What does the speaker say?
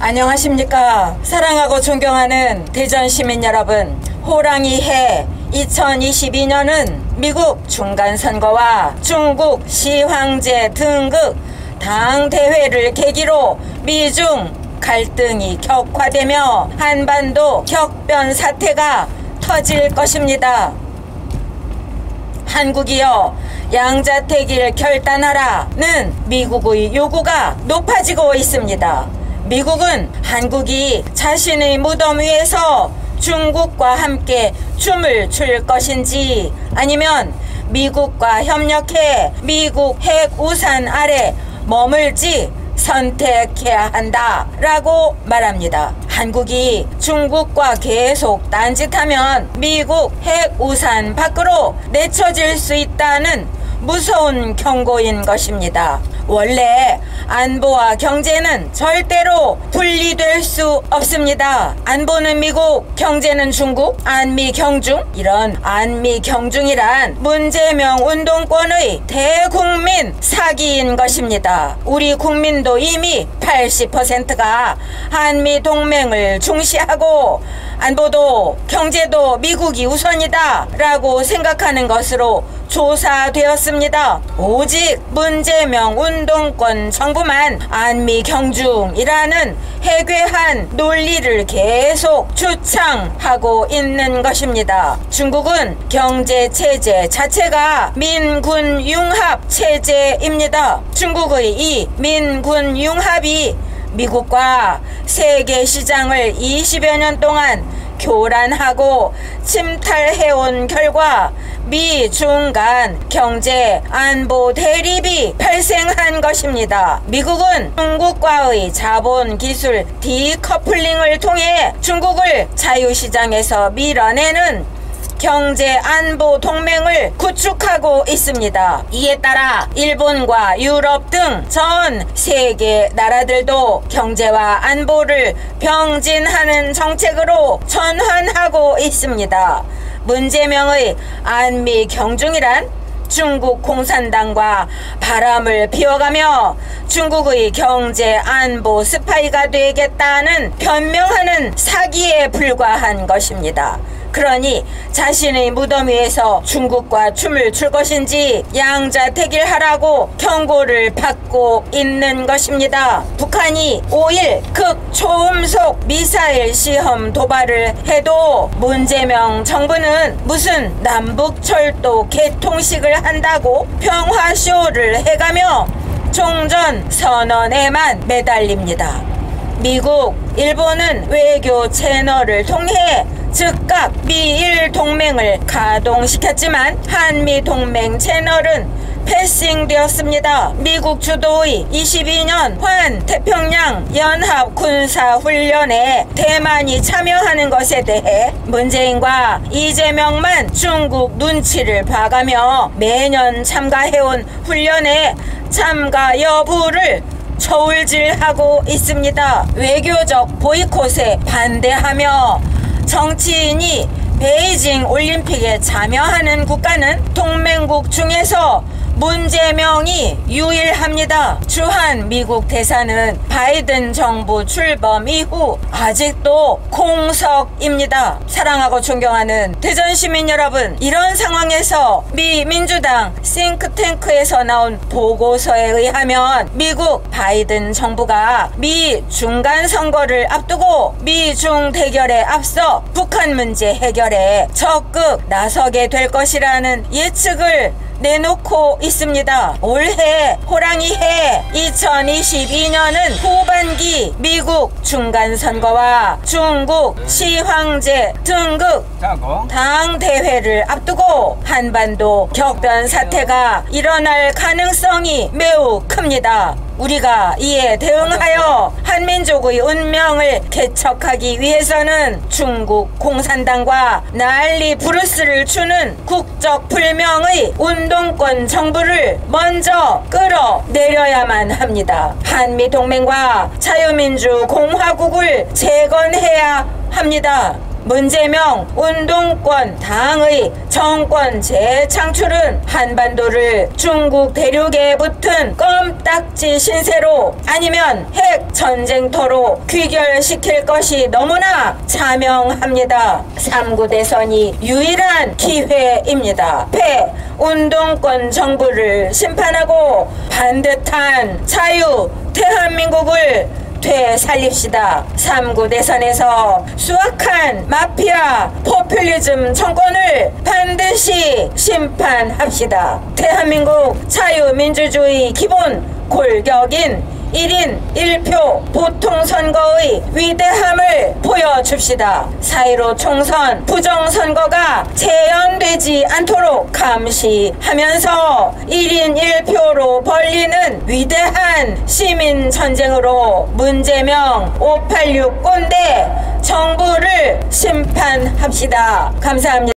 안녕하십니까. 사랑하고 존경하는 대전 시민 여러분, 호랑이 해 2022년은 미국 중간선거와 중국 시황제 등극 당대회를 계기로 미중 갈등이 격화되며 한반도 격변 사태가 터질 것입니다. 한국이여 양자택일 결단하라는 미국의 요구가 높아지고 있습니다. 미국은 한국이 자신의 무덤 위에서 중국과 함께 춤을 출 것인지 아니면 미국과 협력해 미국 핵 우산 아래 머물지 선택해야 한다 라고 말합니다. 한국이 중국과 계속 딴짓하면 미국 핵 우산 밖으로 내쳐질 수 있다는 무서운 경고인 것입니다. 원래 안보와 경제는 절대로 분리될 수 없습니다. 안보는 미국, 경제는 중국, 안미경중. 이런 안미경중이란 문재명 운동권의 대국민 사기인 것입니다. 우리 국민도 이미 80%가 한미동맹을 중시하고 안보도 경제도 미국이 우선이다 라고 생각하는 것으로 조사되었습니다. 오직 문재명 운동권 정부만 안미경중이라는 해괴한 논리를 계속 주창하고 있는 것입니다. 중국은 경제체제 자체가 민군융합 체제입니다. 중국의 이 민군융합이 미국과 세계시장을 20여 년 동안 교란하고 침탈해온 결과 미중 간 경제 안보 대립이 발생한 것입니다. 미국은 중국과의 자본 기술 디커플링을 통해 중국을 자유시장에서 밀어내는 경제 안보 동맹을 구축하고 있습니다. 이에 따라 일본과 유럽 등 전 세계 나라들도 경제와 안보를 병진하는 정책으로 전환하고 있습니다. 문재명의 안미경중이란 중국 공산당과 바람을 피워가며 중국의 경제 안보 스파이가 되겠다는 변명하는 사기에 불과한 것입니다. 그러니 자신의 무덤 위에서 중국과 춤을 출 것인지 양자택일하라고 경고를 받고 있는 것입니다. 북한이 5일 극초음속 미사일 시험 도발을 해도 문재명 정부는 무슨 남북철도 개통식을 한다고 평화쇼를 해가며 종전 선언에만 매달립니다. 미국, 일본은 외교 채널을 통해 즉각 미일 동맹을 가동시켰지만 한미 동맹 채널은 패싱되었습니다. 미국 주도의 22년 환태평양 연합 군사훈련에 대만이 참여하는 것에 대해 문재인과 이재명만 중국 눈치를 봐가며 매년 참가해온 훈련에 참가 여부를 저울질하고 있습니다. 외교적 보이콧에 반대하며 정치인이 베이징 올림픽에 참여하는 국가는 동맹국 중에서 문재명이 유일합니다. 주한 미국 대사는 바이든 정부 출범 이후 아직도 공석입니다. 사랑하고 존경하는 대전 시민 여러분, 이런 상황에서 미 민주당 싱크탱크에서 나온 보고서에 의하면 미국 바이든 정부가 미 중간 선거를 앞두고 미중 대결에 앞서 북한 문제 해결에 적극 나서게 될 것이라는 예측을 내놓고 있습니다. 올해 호랑이 해 2022년은 후반기 미국 중간선거와 중국 시황제 등극 당대회를 앞두고 한반도 격변 사태가 일어날 가능성이 매우 큽니다. 우리가 이에 대응하여 한민족의 운명을 개척하기 위해서는 중국 공산당과 난리 부르스를 추는 국적 불명의 운동권 정부를 먼저 끌어내려야만 합니다. 한미동맹과 자유민주공화국을 재건해야 합니다. 문재명 운동권 당의 정권 재창출은 한반도를 중국 대륙에 붙은 껌딱지 신세로 아니면 핵 전쟁터로 귀결시킬 것이 너무나 자명합니다. 3구 대선이 유일한 기회입니다. 운동권 정부를 심판하고 반듯한 자유 대한민국을 되살립시다. 3구 대선에서 수악한 마피아 포퓰리즘 정권을 반드시 심판합시다. 대한민국 자유민주주의 기본 골격인 1인 1표 보통선거의 위대함을 보여줍시다. 4.15 총선 부정선거가 재현되지 않도록 감시하면서 1인 1표로 벌리는 위대한 시민전쟁으로 문재명 586 꼰대 정부를 심판합시다. 감사합니다.